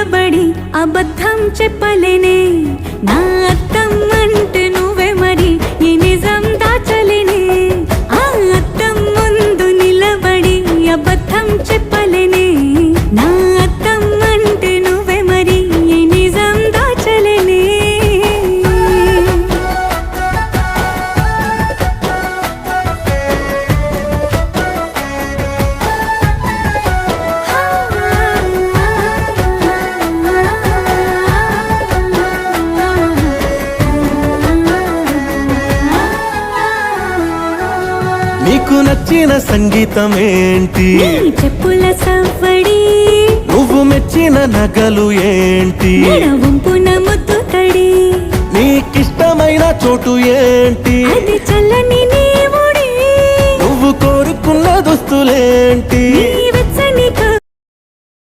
నిలబడి అబద్ధం చెప్పలేనే నా అద్దం అంటే నువ్వే మరి ఈ నిజం దాచలేనే ఆ అద్దం ముందు నిలబడి అబద్ధం చెప్పలేనే నా అద్దం అంటే నువ్వే మరి ఈ నిజం దాచలేనే నీకు నచ్చిన సంగీతం ఏంటి నీ చెప్పుల సవ్వడి నువ్వు మెచ్చిన నగలు ఏంటి వంపున ముద్దు తడి నీకిష్టమైన చోటు ఏంటి అది చల్లని